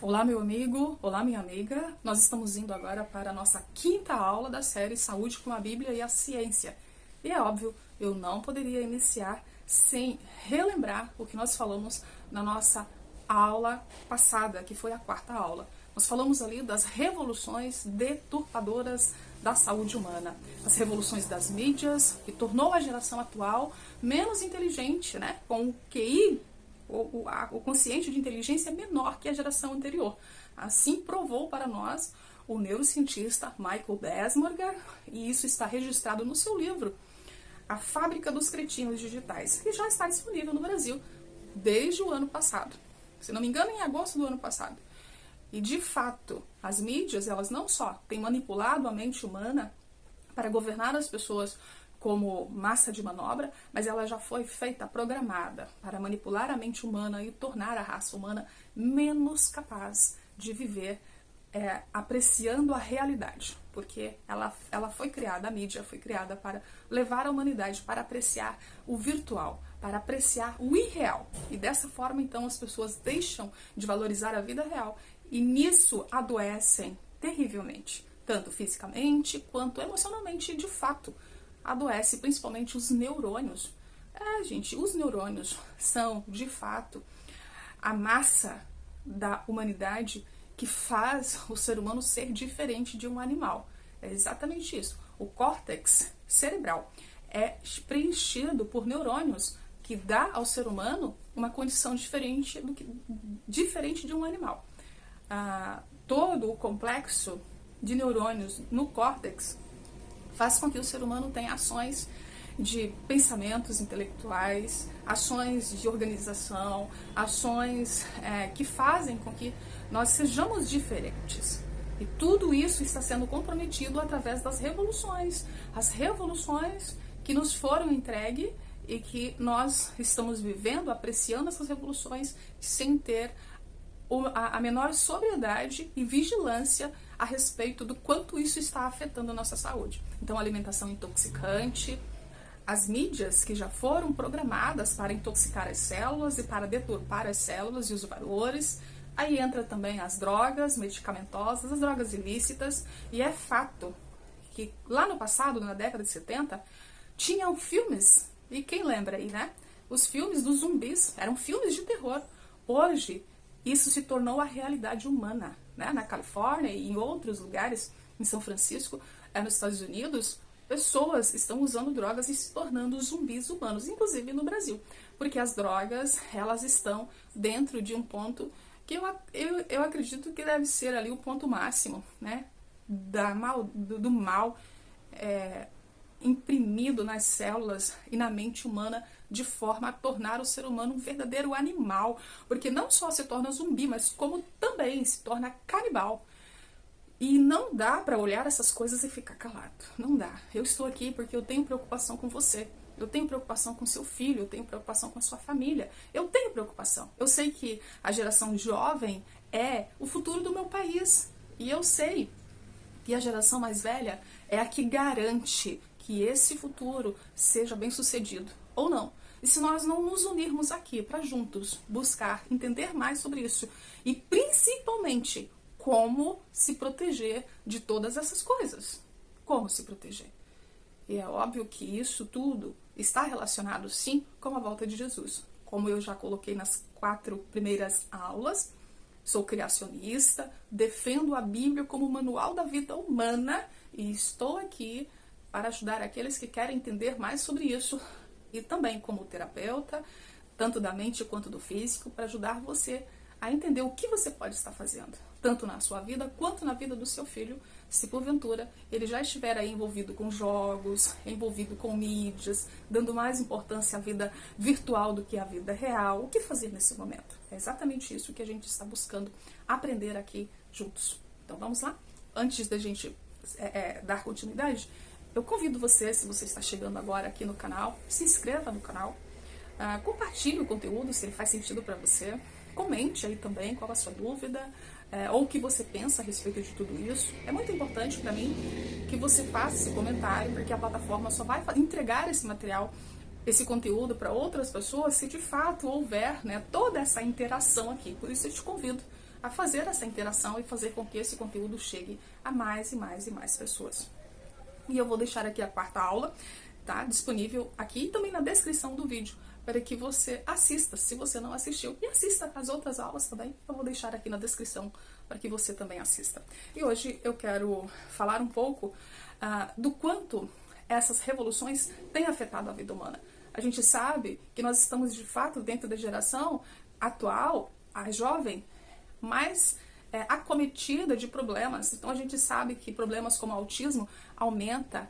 Olá, meu amigo, olá, minha amiga. Nós estamos indo agora para a nossa quinta aula da série Saúde com a Bíblia e a Ciência. E é óbvio, eu não poderia iniciar sem relembrar o que nós falamos na nossa aula passada, que foi a quarta aula. Nós falamos ali das revoluções deturpadoras da saúde humana, as revoluções das mídias, que tornou a geração atual menos inteligente, né? Com o QI, o consciente de inteligência menor que a geração anterior. Assim provou para nós o neurocientista Michael Desmorger, e isso está registrado no seu livro, A Fábrica dos Cretinos Digitais, que já está disponível no Brasil desde o ano passado. Se não me engano, em agosto do ano passado. E, de fato, as mídias, elas não só têm manipulado a mente humana para governar as pessoas como massa de manobra, mas ela já foi feita, programada para manipular a mente humana e tornar a raça humana menos capaz de viver apreciando a realidade. Porque ela foi criada, a mídia foi criada para levar a humanidade para apreciar o virtual, para apreciar o irreal. E dessa forma, então, as pessoas deixam de valorizar a vida real e nisso adoecem terrivelmente, tanto fisicamente quanto emocionalmente, de fato. Adoece principalmente os neurônios. Gente, os neurônios são, de fato, a massa da humanidade que faz o ser humano ser diferente de um animal. É exatamente isso. O córtex cerebral é preenchido por neurônios que dá ao ser humano uma condição diferente de um animal. Todo o complexo de neurônios no córtex faz com que o ser humano tenha ações de pensamentos intelectuais, ações de organização, ações que fazem com que nós sejamos diferentes. E tudo isso está sendo comprometido através das revoluções. As revoluções que nos foram entregues e que nós estamos vivendo, apreciando essas revoluções sem ter a menor sobriedade e vigilância a respeito do quanto isso está afetando a nossa saúde. Então, alimentação intoxicante, as mídias que já foram programadas para intoxicar as células e para deturpar as células e os valores. Aí entra também as drogas medicamentosas, as drogas ilícitas, e é fato que lá no passado, na década de 70, tinham filmes, e quem lembra aí, né? Os filmes dos zumbis, eram filmes de terror. Hoje, isso se tornou a realidade humana, né? Na Califórnia e em outros lugares, em São Francisco, nos Estados Unidos, pessoas estão usando drogas e se tornando zumbis humanos, inclusive no Brasil, porque as drogas, elas estão dentro de um ponto que eu acredito que deve ser ali o ponto máximo, né? Do mal imprimido nas células e na mente humana, de forma a tornar o ser humano um verdadeiro animal, porque não só se torna zumbi, mas como também se torna canibal. E não dá para olhar essas coisas e ficar calado, não dá. Eu estou aqui porque eu tenho preocupação com você, eu tenho preocupação com seu filho, eu tenho preocupação com a sua família, eu tenho preocupação. Eu sei que a geração jovem é o futuro do meu país, e eu sei que a geração mais velha é a que garante que esse futuro seja bem sucedido, ou não. E se nós não nos unirmos aqui para juntos buscar entender mais sobre isso, e principalmente como se proteger de todas essas coisas. Como se proteger? E é óbvio que isso tudo está relacionado, sim, com a volta de Jesus. Como eu já coloquei nas 4 primeiras aulas, sou criacionista, defendo a Bíblia como o manual da vida humana e estou aqui para ajudar aqueles que querem entender mais sobre isso. E também como terapeuta, tanto da mente quanto do físico, para ajudar você a entender o que você pode estar fazendo, tanto na sua vida quanto na vida do seu filho, se porventura ele já estiver aí envolvido com jogos, envolvido com mídias, dando mais importância à vida virtual do que à vida real. O que fazer nesse momento? É exatamente isso que a gente está buscando aprender aqui juntos. Então vamos lá? Antes da gente dar continuidade, eu convido você, se você está chegando agora aqui no canal, se inscreva no canal, compartilhe o conteúdo se ele faz sentido para você, comente aí também qual a sua dúvida, ou o que você pensa a respeito de tudo isso. É muito importante para mim que você faça esse comentário, porque a plataforma só vai entregar esse material, esse conteúdo para outras pessoas se de fato houver, né, toda essa interação aqui. Por isso eu te convido a fazer essa interação e fazer com que esse conteúdo chegue a mais e mais e mais pessoas. E eu vou deixar aqui a quarta aula, tá? Disponível aqui e também na descrição do vídeo, para que você assista, se você não assistiu, e assista as outras aulas também. Eu vou deixar aqui na descrição para que você também assista. E hoje eu quero falar um pouco do quanto essas revoluções têm afetado a vida humana. A gente sabe que nós estamos, de fato, dentro da geração atual, a jovem, mais acometida de problemas. Então a gente sabe que problemas como autismo aumenta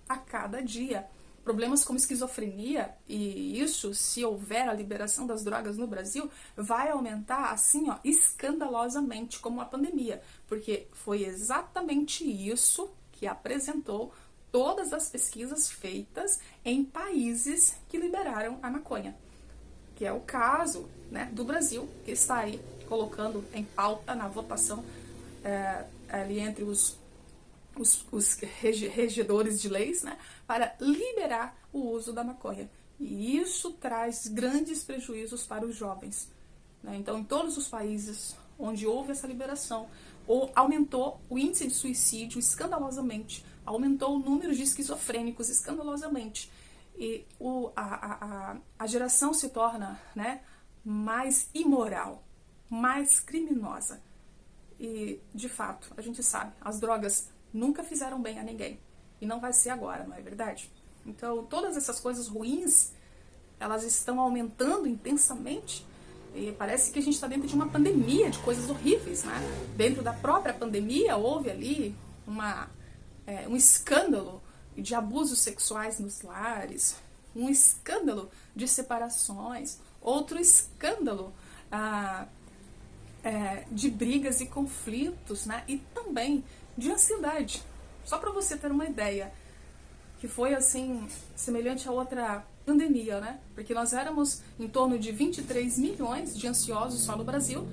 a cada dia. Problemas como esquizofrenia, e isso, se houver a liberação das drogas no Brasil, vai aumentar assim, ó, escandalosamente, como a pandemia, porque foi exatamente isso que apresentou todas as pesquisas feitas em países que liberaram a maconha, que é o caso, né, do Brasil, que está aí colocando em pauta na votação ali entre os regedores de leis, né, para liberar o uso da maconha. E isso traz grandes prejuízos para os jovens, né? Então, em todos os países onde houve essa liberação, aumentou o índice de suicídio escandalosamente, aumentou o número de esquizofrênicos escandalosamente. E a geração se torna, né, mais imoral, mais criminosa. E, de fato, a gente sabe, as drogas nunca fizeram bem a ninguém. E não vai ser agora, não é verdade? Então, todas essas coisas ruins, elas estão aumentando intensamente. E parece que a gente está dentro de uma pandemia de coisas horríveis, né? Dentro da própria pandemia, houve ali um escândalo de abusos sexuais nos lares, um escândalo de separações, outro escândalo de brigas e conflitos, né? E também de ansiedade. Só para você ter uma ideia, que foi assim, semelhante a outra pandemia, né? Porque nós éramos em torno de 23 milhões de ansiosos só no Brasil,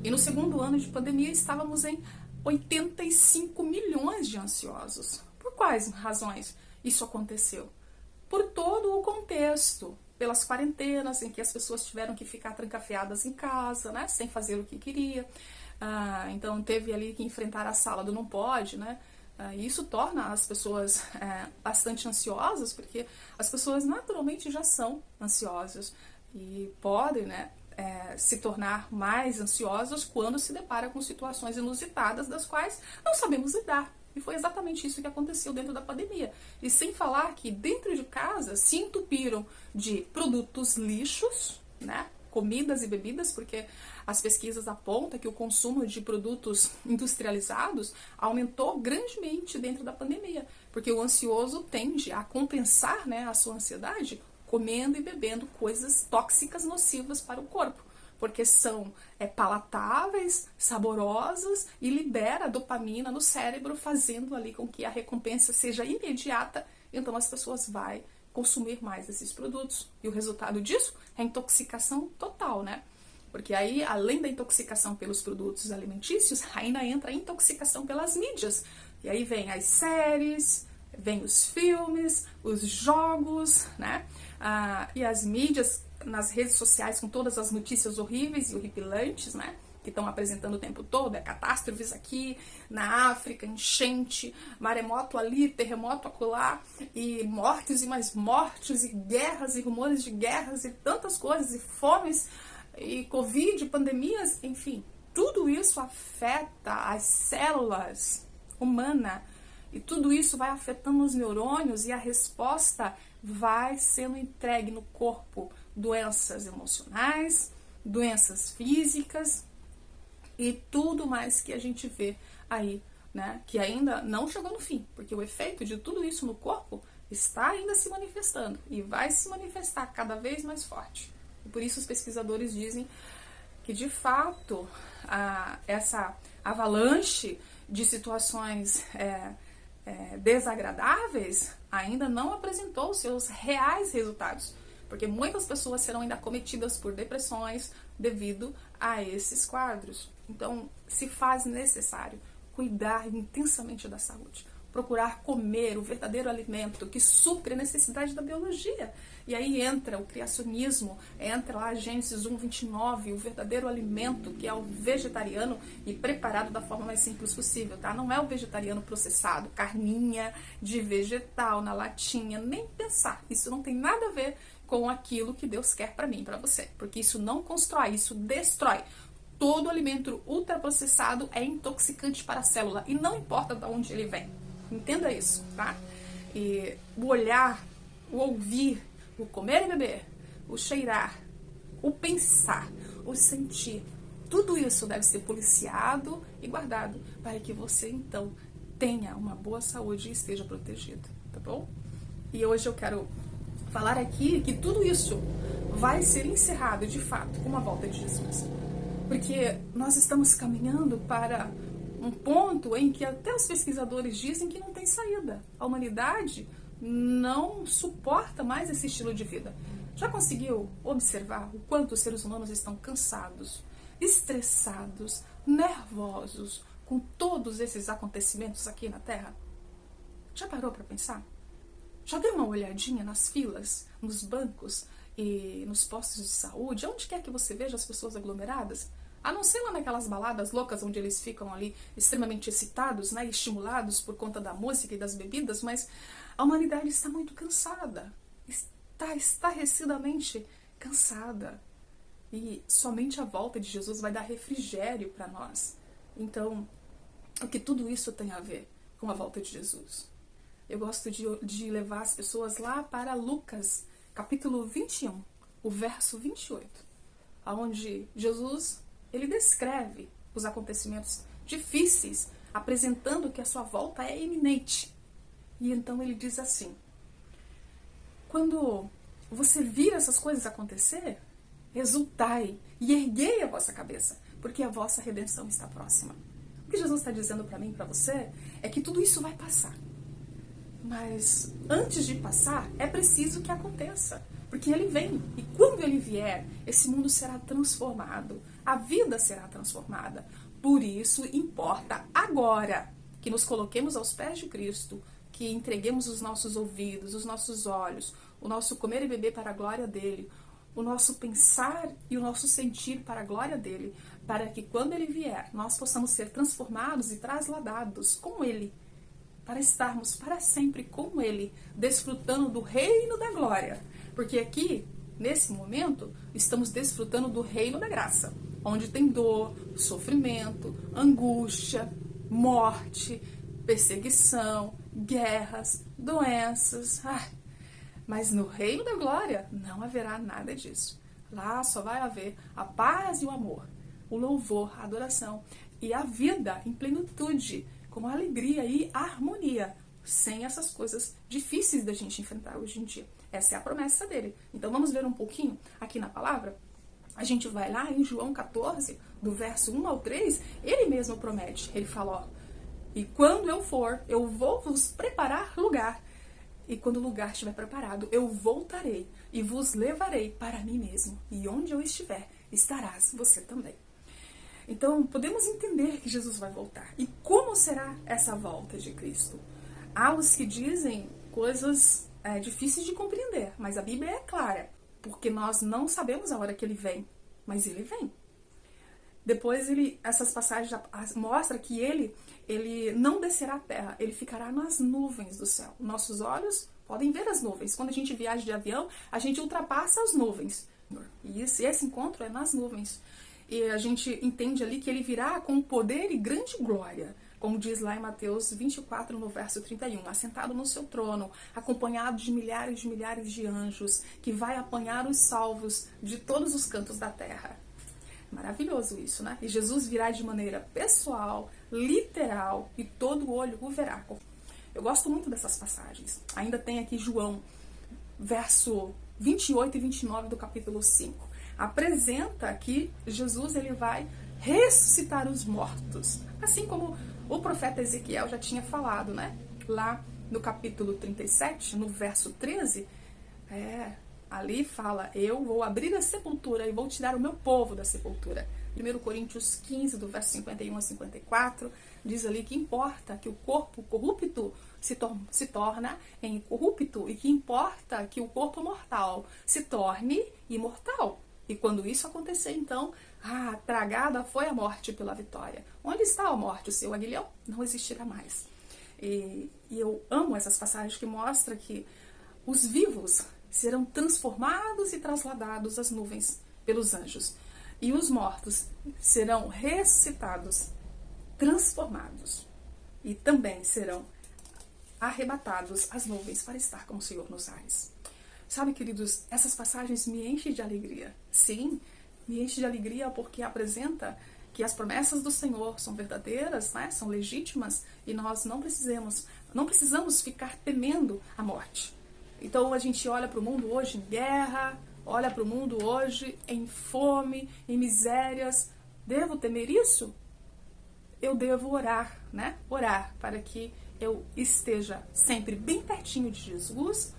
e no segundo ano de pandemia estávamos em 85 milhões de ansiosos. Por quais razões isso aconteceu? Por todo o contexto, pelas quarentenas em que as pessoas tiveram que ficar trancafiadas em casa, né, sem fazer o que queria. Então teve ali que enfrentar a sala do não pode, né? E isso torna as pessoas bastante ansiosas, porque as pessoas naturalmente já são ansiosas e podem, né, se tornar mais ansiosas quando se depara com situações inusitadas das quais não sabemos lidar. E foi exatamente isso que aconteceu dentro da pandemia. E sem falar que dentro de casa se entupiram de produtos lixos, né? Comidas e bebidas, porque as pesquisas apontam que o consumo de produtos industrializados aumentou grandemente dentro da pandemia, porque o ansioso tende a compensar, né, a sua ansiedade comendo e bebendo coisas tóxicas nocivas para o corpo, porque são palatáveis, saborosas e libera dopamina no cérebro, fazendo ali com que a recompensa seja imediata. Então as pessoas vão consumir mais desses produtos. E o resultado disso é intoxicação total, né? Porque aí, além da intoxicação pelos produtos alimentícios, ainda entra a intoxicação pelas mídias. E aí vem as séries, vem os filmes, os jogos, né? E as mídias nas redes sociais com todas as notícias horríveis e horripilantes, né? Que estão apresentando o tempo todo, catástrofes aqui na África, enchente, maremoto ali, terremoto acolá, e mortes e mais mortes, e guerras e rumores de guerras e tantas coisas, e fomes, e Covid, pandemias, enfim, tudo isso afeta as células humanas, e tudo isso vai afetando os neurônios, e a resposta vai sendo entregue no corpo, doenças emocionais, doenças físicas, e tudo mais que a gente vê aí, né? Que ainda não chegou no fim, porque o efeito de tudo isso no corpo está ainda se manifestando e vai se manifestar cada vez mais forte. E por isso os pesquisadores dizem que, de fato, essa avalanche de situações desagradáveis ainda não apresentou seus reais resultados, porque muitas pessoas serão ainda acometidas por depressões devido a esses quadros. Então, se faz necessário cuidar intensamente da saúde. procurar comer o verdadeiro alimento que supre a necessidade da biologia. E aí entra o criacionismo, entra lá Gênesis 1:29, o verdadeiro alimento, que é o vegetariano e preparado da forma mais simples possível, tá? Não é o vegetariano processado, carninha de vegetal na latinha, nem pensar. Isso não tem nada a ver com aquilo que Deus quer para mim, para você, porque isso não constrói, isso destrói. Todo alimento ultraprocessado é intoxicante para a célula e não importa de onde ele vem. Entenda isso, tá? E o olhar, o ouvir, o comer e beber, o cheirar, o pensar, o sentir, tudo isso deve ser policiado e guardado para que você, então, tenha uma boa saúde e esteja protegido, tá bom? E hoje eu quero falar aqui que tudo isso vai ser encerrado, de fato, com a volta de Jesus. Porque nós estamos caminhando para um ponto em que até os pesquisadores dizem que não tem saída. A humanidade não suporta mais esse estilo de vida. Já conseguiu observar o quanto os seres humanos estão cansados, estressados, nervosos com todos esses acontecimentos aqui na Terra? Já parou para pensar? Já deu uma olhadinha nas filas, nos bancos e nos postos de saúde? Onde quer que você veja as pessoas aglomeradas? A não ser lá naquelas baladas loucas onde eles ficam ali extremamente excitados, né, estimulados por conta da música e das bebidas, mas a humanidade está muito cansada, está estarrecidamente cansada. E somente a volta de Jesus vai dar refrigério para nós. Então, o que tudo isso tem a ver com a volta de Jesus? Eu gosto de levar as pessoas lá para Lucas, capítulo 21, o verso 28, onde Jesus, ele descreve os acontecimentos difíceis, apresentando que a sua volta é iminente. E então ele diz assim: quando você vir essas coisas acontecer, exultai e erguei a vossa cabeça, porque a vossa redenção está próxima. O que Jesus está dizendo para mim e para você é que tudo isso vai passar. Mas antes de passar, é preciso que aconteça. Porque ele vem. E quando ele vier, esse mundo será transformado. A vida será transformada. Por isso, importa agora que nos coloquemos aos pés de Cristo, que entreguemos os nossos ouvidos, os nossos olhos, o nosso comer e beber para a glória dele, o nosso pensar e o nosso sentir para a glória dele, para que quando ele vier, nós possamos ser transformados e trasladados com ele, para estarmos para sempre com ele, desfrutando do reino da glória. Porque aqui, nesse momento, estamos desfrutando do reino da graça, onde tem dor, sofrimento, angústia, morte, perseguição, guerras, doenças. Mas no reino da glória não haverá nada disso. Lá só vai haver a paz e o amor, o louvor, a adoração e a vida em plenitude, com alegria e harmonia, sem essas coisas difíceis da gente enfrentar hoje em dia. Essa é a promessa dele. Então vamos ver um pouquinho aqui na palavra? A gente vai lá em João 14, do verso 1 ao 3, ele mesmo promete. Ele fala, ó, e quando eu for, eu vou vos preparar lugar. E quando o lugar estiver preparado, eu voltarei e vos levarei para mim mesmo. E onde eu estiver, estarás você também. Então, podemos entender que Jesus vai voltar. E como será essa volta de Cristo? Há os que dizem coisas difíceis de compreender, mas a Bíblia é clara, porque nós não sabemos a hora que ele vem, mas ele vem. Depois, essas passagens mostram que ele não descerá à terra, ele ficará nas nuvens do céu. Nossos olhos podem ver as nuvens. Quando a gente viaja de avião, a gente ultrapassa as nuvens. E esse encontro é nas nuvens. E a gente entende ali que ele virá com poder e grande glória, como diz lá em Mateus 24, no verso 31, assentado no seu trono, acompanhado de milhares de anjos, que vai apanhar os salvos de todos os cantos da terra. Maravilhoso isso, né? E Jesus virá de maneira pessoal, literal, e todo olho o verá. Eu gosto muito dessas passagens. Ainda tem aqui João, verso 28 e 29 do capítulo 5. Apresenta que Jesus ele vai ressuscitar os mortos, assim como o profeta Ezequiel já tinha falado, né? Lá no capítulo 37, no verso 13, ali fala, eu vou abrir a sepultura e vou tirar o meu povo da sepultura. 1 Coríntios 15, do verso 51 a 54, diz ali que importa que o corpo corrupto se torna incorrupto e que importa que o corpo mortal se torne imortal. E quando isso acontecer, então, tragada foi a morte pela vitória. Onde está a morte, o seu aguilhão? Não existirá mais. E eu amo essas passagens que mostram que os vivos serão transformados e trasladados às nuvens pelos anjos. E os mortos serão ressuscitados, transformados. E também serão arrebatados às nuvens para estar com o Senhor nos ares. Sabe, queridos, essas passagens me enchem de alegria. Sim, me enchem de alegria porque apresenta que as promessas do Senhor são verdadeiras, né? São legítimas, e nós não precisamos ficar temendo a morte. Então a gente olha para o mundo hoje em guerra, olha para o mundo hoje em fome, em misérias. Devo temer isso? Eu devo orar, né? Orar para que eu esteja sempre bem pertinho de Jesus,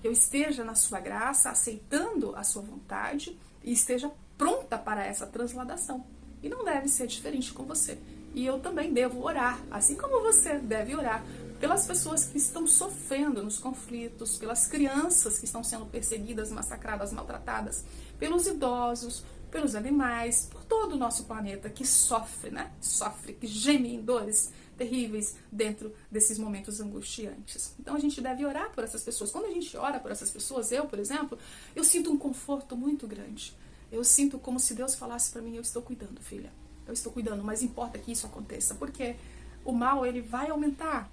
eu esteja na sua graça, aceitando a sua vontade e esteja pronta para essa transladação. E não deve ser diferente com você. E eu também devo orar, assim como você deve orar, pelas pessoas que estão sofrendo nos conflitos, pelas crianças que estão sendo perseguidas, massacradas, maltratadas, pelos idosos, pelos animais, por todo o nosso planeta que sofre, né? Sofre, que geme em dores terríveis dentro desses momentos angustiantes. Então a gente deve orar por essas pessoas. Quando a gente ora por essas pessoas, eu, por exemplo, eu sinto um conforto muito grande. Eu sinto como se Deus falasse para mim: eu estou cuidando, filha. Eu estou cuidando, mas importa que isso aconteça, porque o mal, ele vai aumentar.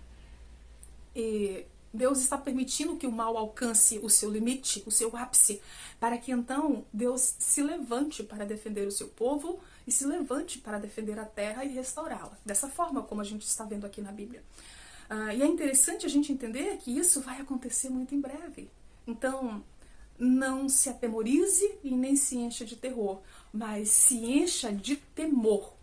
E Deus está permitindo que o mal alcance o seu limite, o seu ápice, para que então Deus se levante para defender o seu povo e se levante para defender a terra e restaurá-la. Dessa forma como a gente está vendo aqui na Bíblia. E é interessante a gente entender que isso vai acontecer muito em breve. Então, não se atemorize e nem se encha de terror, mas se encha de temor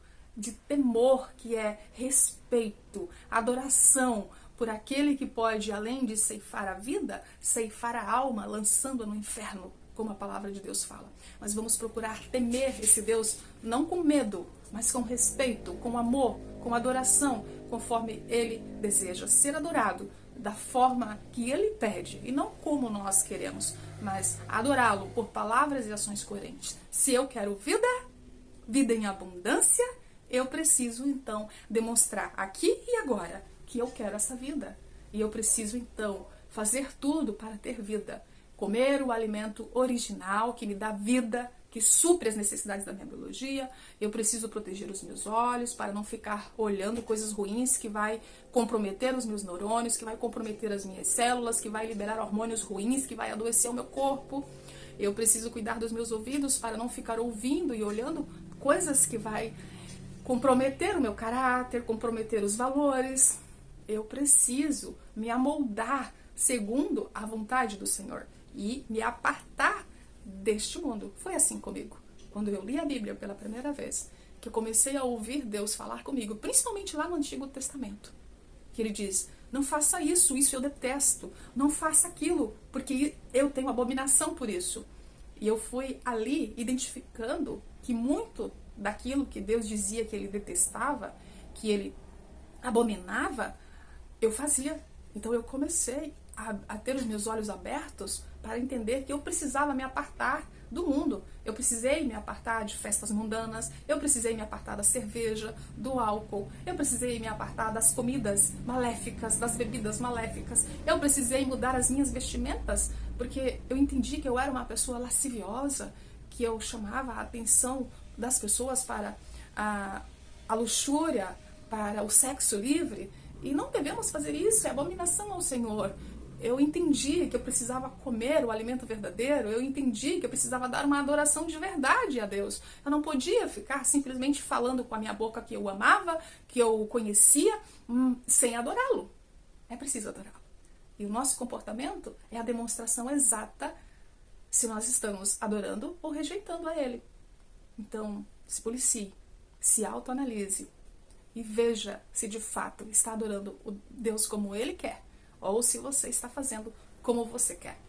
que é respeito, adoração por aquele que pode, além de ceifar a vida, ceifar a alma, lançando-a no inferno, como a palavra de Deus fala. Mas vamos procurar temer esse Deus, não com medo, mas com respeito, com amor, com adoração, conforme Ele deseja ser adorado, da forma que Ele pede, e não como nós queremos, mas adorá-lo por palavras e ações coerentes. Se eu quero vida em abundância, eu preciso então demonstrar aqui e agora que eu quero essa vida. E eu preciso então fazer tudo para ter vida. Comer o alimento original que me dá vida, que supre as necessidades da minha biologia. Eu preciso proteger os meus olhos para não ficar olhando coisas ruins que vai comprometer os meus neurônios, que vai comprometer as minhas células, que vai liberar hormônios ruins, que vai adoecer o meu corpo. Eu preciso cuidar dos meus ouvidos para não ficar ouvindo e olhando coisas que vai comprometer o meu caráter, comprometer os valores. Eu preciso me amoldar segundo a vontade do Senhor e me apartar deste mundo. Foi assim comigo. Quando eu li a Bíblia pela primeira vez, que eu comecei a ouvir Deus falar comigo, principalmente lá no Antigo Testamento, que Ele diz: não faça isso, isso eu detesto, não faça aquilo, porque eu tenho abominação por isso. E eu fui ali identificando que muito daquilo que Deus dizia que Ele detestava, que Ele abominava, eu fazia. Então eu comecei a ter os meus olhos abertos para entender que eu precisava me apartar do mundo. Eu precisei me apartar de festas mundanas, eu precisei me apartar da cerveja, do álcool, eu precisei me apartar das comidas maléficas, das bebidas maléficas, eu precisei mudar as minhas vestimentas, porque eu entendi que eu era uma pessoa lasciviosa, que eu chamava a atenção das pessoas para a luxúria, para o sexo livre. E não devemos fazer isso, é abominação ao Senhor. Eu entendi que eu precisava comer o alimento verdadeiro, eu entendi que eu precisava dar uma adoração de verdade a Deus. Eu não podia ficar simplesmente falando com a minha boca que eu amava, que eu conhecia, sem adorá-lo. É preciso adorá-lo. E o nosso comportamento é a demonstração exata se nós estamos adorando ou rejeitando a Ele. Então, se policie, se autoanalise e veja se de fato está adorando o Deus como Ele quer, ou se você está fazendo como você quer.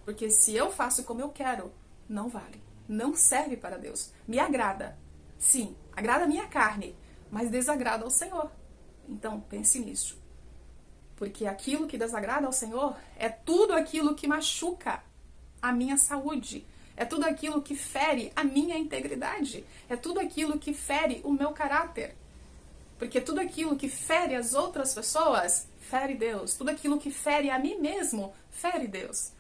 Porque se eu faço como eu quero, não vale, não serve para Deus. Me agrada, Sim, agrada a minha carne, mas desagrada ao Senhor. Então, pense nisso. Porque aquilo que desagrada ao Senhor é tudo aquilo que machuca a minha saúde. É tudo aquilo que fere a minha integridade. É tudo aquilo que fere o meu caráter. Porque tudo aquilo que fere as outras pessoas, fere Deus. Tudo aquilo que fere a mim mesmo, fere Deus.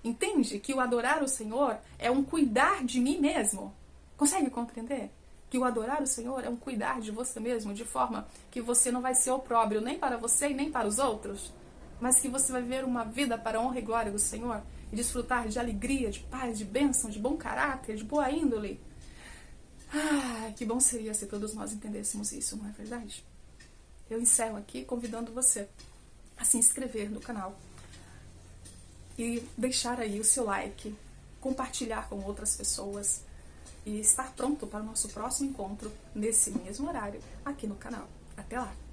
Entende que o adorar o Senhor é um cuidar de mim mesmo? Consegue compreender? Que o adorar o Senhor é um cuidar de você mesmo, de forma que você não vai ser opróbrio nem para você e nem para os outros, mas que você vai viver uma vida para a honra e glória do Senhor e desfrutar de alegria, de paz, de bênção, de bom caráter, de boa índole. Ah, que bom seria se todos nós entendêssemos isso, não é verdade? Eu encerro aqui convidando você a se inscrever no canal e deixar aí o seu like, compartilhar com outras pessoas e estar pronto para o nosso próximo encontro nesse mesmo horário aqui no canal. Até lá!